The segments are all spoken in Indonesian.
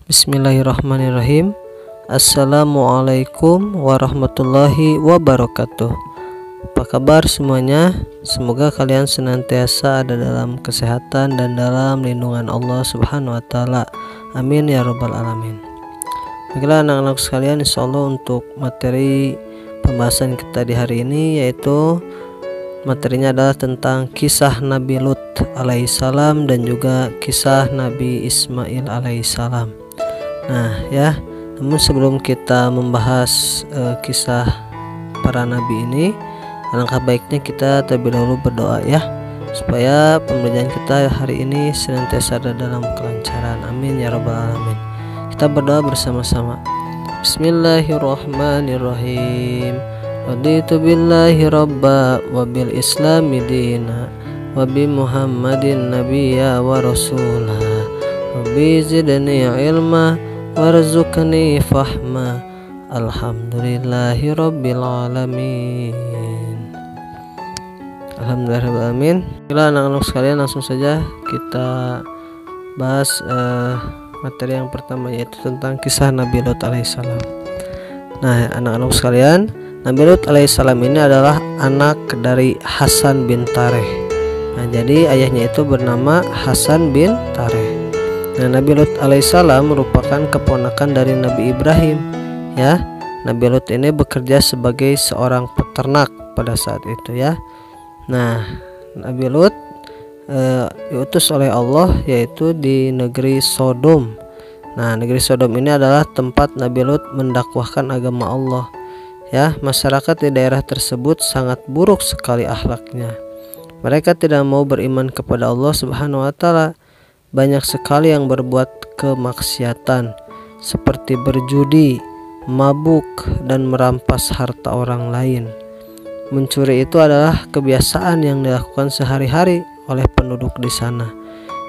Bismillahirrahmanirrahim. Assalamualaikum warahmatullahi wabarakatuh. Apa kabar semuanya? Semoga kalian senantiasa ada dalam kesehatan dan dalam lindungan Allah Subhanahu wa taala. Amin ya rabbal alamin. Baiklah anak-anak sekalian, insyaallah untuk materi pembahasan kita di hari ini yaitu materinya adalah tentang kisah Nabi Lut alaihissalam dan juga kisah Nabi Ismail alaihissalam. Nah ya, namun sebelum kita membahas kisah para nabi ini, alangkah baiknya kita terlebih dahulu berdoa ya, supaya pembelajaran kita hari ini senantiasa ada dalam kelancaran. Amin ya rabbal alamin. Kita berdoa bersama-sama. Bismillahirrahmanirrahim. Raditu billahi rabba wa bil islami dina wa bi muhammadin nabiyya wa rasulah. Rabbi zidni ilma warzuqni fahma. Alhamdulillahi rabbil alamin. Alhamdulillahirabbil alamin. Bila anak-anak sekalian, langsung saja kita bahas materi yang pertama, yaitu tentang kisah Nabi Lut alaihissalam. Nah anak-anak sekalian, Nabi Lut alaihissalam ini adalah anak dari Hasan bin Tareh. Nah jadi ayahnya itu bernama Hasan bin Tareh. Nah Nabi Lut alaihissalam merupakan keponakan dari Nabi Ibrahim ya. Nabi Lut ini bekerja sebagai seorang peternak pada saat itu ya. Nah Nabi Lut diutus oleh Allah yaitu di negeri Sodom. Nah negeri Sodom ini adalah tempat Nabi Lut mendakwahkan agama Allah ya. Masyarakat di daerah tersebut sangat buruk sekali akhlaknya. Mereka tidak mau beriman kepada Allah Subhanahu wa taala. Banyak sekali yang berbuat kemaksiatan seperti berjudi, mabuk, dan merampas harta orang lain. Mencuri itu adalah kebiasaan yang dilakukan sehari-hari oleh penduduk di sana.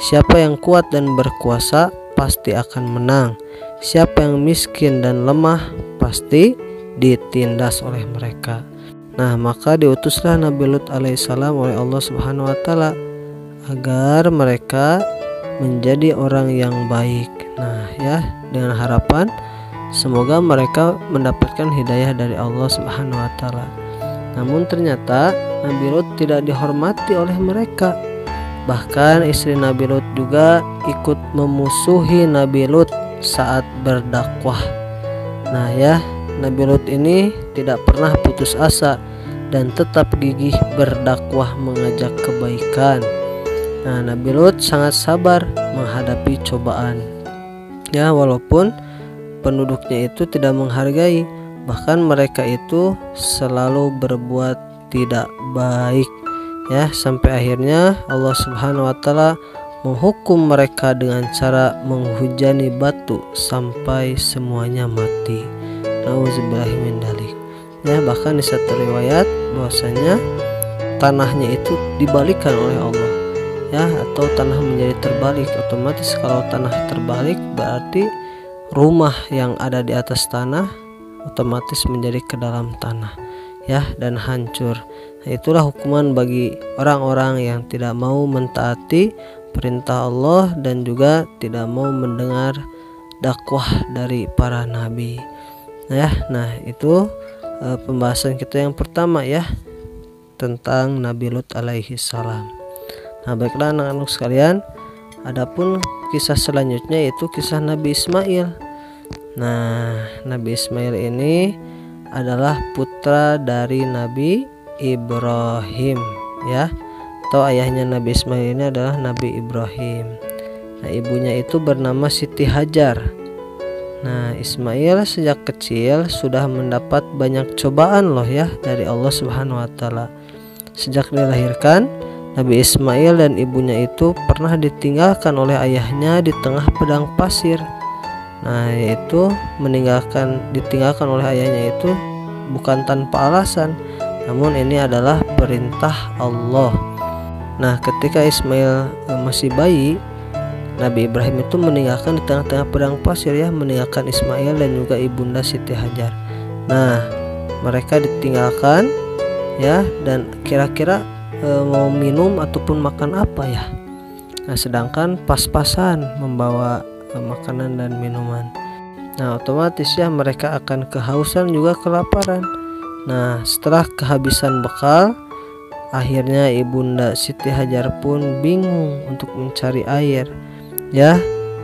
Siapa yang kuat dan berkuasa pasti akan menang. Siapa yang miskin dan lemah pasti ditindas oleh mereka. Nah maka diutuslah Nabi Lut alaihissalam oleh Allah Subhanahu wa taala agar mereka menjadi orang yang baik. Nah ya, dengan harapan semoga mereka mendapatkan hidayah dari Allah Subhanahu wa taala. Namun ternyata Nabi Lut tidak dihormati oleh mereka. Bahkan istri Nabi Lut juga ikut memusuhi Nabi Lut saat berdakwah. Nah ya, Nabi Lut ini tidak pernah putus asa dan tetap gigih berdakwah mengajak kebaikan. Nah Nabi Lut sangat sabar menghadapi cobaan ya, walaupun penduduknya itu tidak menghargai, bahkan mereka itu selalu berbuat tidak baik ya, sampai akhirnya Allah Subhanahu wa taala menghukum mereka dengan cara menghujani batu sampai semuanya mati. Nauzubillahi min dzalik ya. Bahkan di satu riwayat bahwasanya tanahnya itu dibalikkan oleh Allah ya, atau tanah menjadi terbalik. Otomatis kalau tanah terbalik berarti rumah yang ada di atas tanah otomatis menjadi ke dalam tanah ya, dan hancur. Nah, itulah hukuman bagi orang-orang yang tidak mau mentaati perintah Allah dan juga tidak mau mendengar dakwah dari para nabi ya. Nah itu pembahasan kita yang pertama ya, tentang Nabi Lut alaihi salam. Nah baiklah anak-anak sekalian, adapun kisah selanjutnya yaitu kisah Nabi Ismail. Nah Nabi Ismail ini adalah putra dari Nabi Ibrahim ya, atau ayahnya Nabi Ismail ini adalah Nabi Ibrahim. Nah ibunya itu bernama Siti Hajar. Nah Ismail sejak kecil sudah mendapat banyak cobaan loh ya dari Allah Subhanahu wa taala. Sejak dilahirkan, Nabi Ismail dan ibunya itu pernah ditinggalkan oleh ayahnya di tengah padang pasir. Nah yaitu ditinggalkan oleh ayahnya itu bukan tanpa alasan, namun ini adalah perintah Allah. Nah ketika Ismail masih bayi, Nabi Ibrahim itu meninggalkan di tengah-tengah padang pasir ya, meninggalkan Ismail dan juga ibunda Siti Hajar. Nah mereka ditinggalkan ya, dan kira-kira mau minum ataupun makan apa ya. Nah sedangkan pas-pasan membawa makanan dan minuman. Nah, otomatis ya mereka akan kehausan juga kelaparan. Nah, setelah kehabisan bekal, akhirnya Ibunda Siti Hajar pun bingung untuk mencari air. Ya,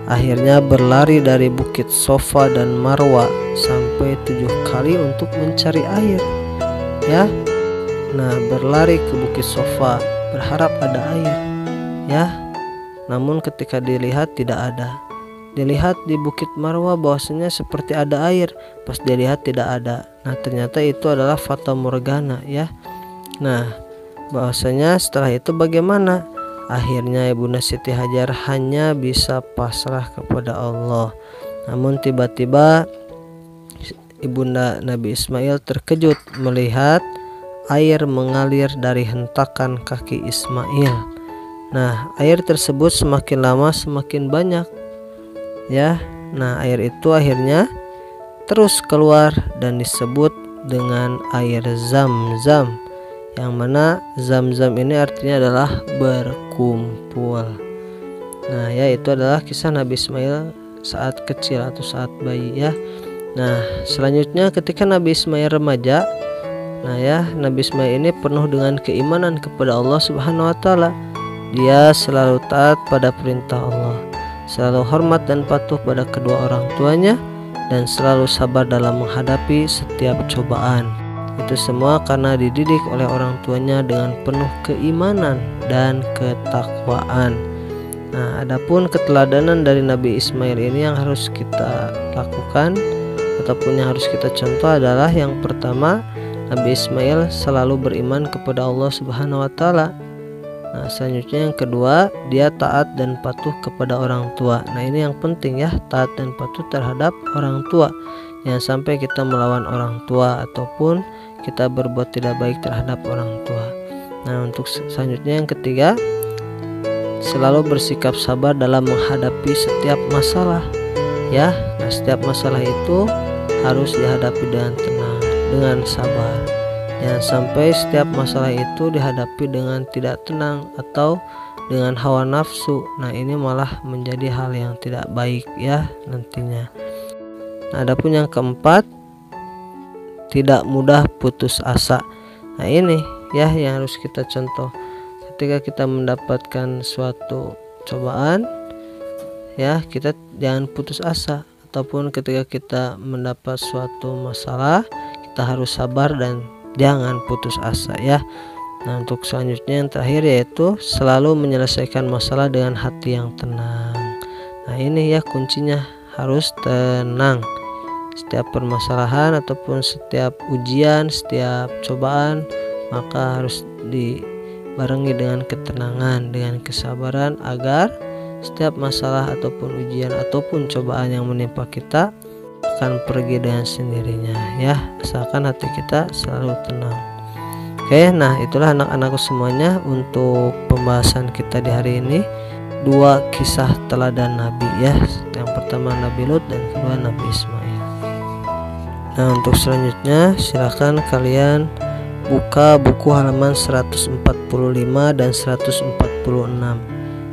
akhirnya berlari dari Bukit Sofa dan Marwa sampai 7 kali untuk mencari air. Ya, nah berlari ke Bukit Sofa berharap ada air. Ya, namun ketika dilihat tidak ada. Dilihat di Bukit Marwa bahwasanya seperti ada air, pas dilihat tidak ada. Nah, ternyata itu adalah fata morgana ya. Nah, bahwasanya setelah itu bagaimana? Akhirnya Ibunda Siti Hajar hanya bisa pasrah kepada Allah. Namun tiba-tiba Ibunda Nabi Ismail terkejut melihat air mengalir dari hentakan kaki Ismail. Nah, air tersebut semakin lama semakin banyak. Ya, nah air itu akhirnya terus keluar dan disebut dengan air Zam-Zam, yang mana Zam-Zam ini artinya adalah berkumpul. Nah, ya itu adalah kisah Nabi Ismail saat kecil atau saat bayi ya. Nah, selanjutnya ketika Nabi Ismail remaja, nah ya, Nabi Ismail ini penuh dengan keimanan kepada Allah Subhanahu wa taala. Dia selalu taat pada perintah Allah, selalu hormat dan patuh pada kedua orang tuanya, dan selalu sabar dalam menghadapi setiap cobaan. Itu semua karena dididik oleh orang tuanya dengan penuh keimanan dan ketakwaan. Nah, adapun keteladanan dari Nabi Ismail ini yang harus kita lakukan ataupun yang harus kita contoh adalah yang pertama, Nabi Ismail selalu beriman kepada Allah Subhanahu wa taala. Nah, selanjutnya yang kedua, dia taat dan patuh kepada orang tua. Nah, ini yang penting ya, taat dan patuh terhadap orang tua. Jangan sampai kita melawan orang tua ataupun kita berbuat tidak baik terhadap orang tua. Nah, untuk selanjutnya yang ketiga, selalu bersikap sabar dalam menghadapi setiap masalah. Ya, nah setiap masalah itu harus dihadapi dengan tenang, dengan sabar. Jangan sampai setiap masalah itu dihadapi dengan tidak tenang atau dengan hawa nafsu. Nah, ini malah menjadi hal yang tidak baik ya nantinya. Nah, adapun yang keempat, tidak mudah putus asa. Nah, ini ya yang harus kita contoh. Ketika kita mendapatkan suatu cobaan, ya kita jangan putus asa. Ataupun ketika kita mendapat suatu masalah, kita harus sabar dan jangan putus asa ya. Nah, untuk selanjutnya yang terakhir yaitu selalu menyelesaikan masalah dengan hati yang tenang. Nah, ini ya kuncinya, harus tenang. Setiap permasalahan ataupun setiap ujian, setiap cobaan, maka harus dibarengi dengan ketenangan, dengan kesabaran agar setiap masalah ataupun ujian ataupun cobaan yang menimpa kita akan pergi dengan sendirinya ya, asalkan hati kita selalu tenang. Oke, nah itulah anak-anakku semuanya untuk pembahasan kita di hari ini, 2 kisah teladan Nabi ya. Yang pertama Nabi Lut dan kedua Nabi Ismail. Nah, untuk selanjutnya silakan kalian buka buku halaman 145 dan 146.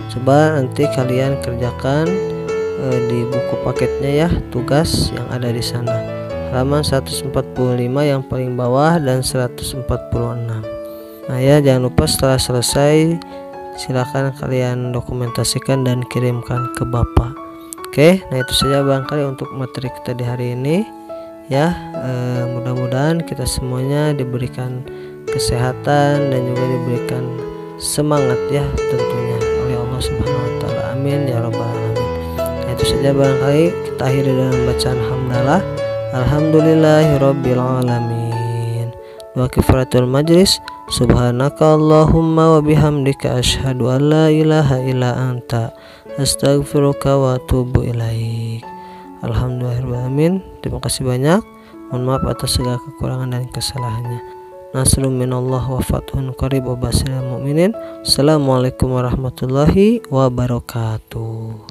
Coba nanti kalian kerjakan di buku paketnya ya, tugas yang ada di sana. Halaman 145 yang paling bawah dan 146. Nah ya, jangan lupa setelah selesai silakan kalian dokumentasikan dan kirimkan ke Bapak. Oke, nah itu saja barangkali untuk materi kita di hari ini ya. Mudah-mudahan kita semuanya diberikan kesehatan dan juga diberikan semangat ya tentunya oleh Allah Subhanahu wa taala. Amin ya rabbal alamin. Nah, itu saja barangkali kita akhiri dengan bacaan hamdalah. Alhamdulillahirabbil alamin. Wa kifaratul majlis. Subhanaka Allahumma wa bihamdika asyhadu an la ilaha illa anta astaghfiruka wa atubu ilaik. Alhamdulillahirabbil alamin. Terima kasih banyak. Mohon maaf atas segala kekurangan dan kesalahannya. Nasrun minallah wa fathun qarib wa basyiril mu'minin. Assalamualaikum warahmatullahi wabarakatuh.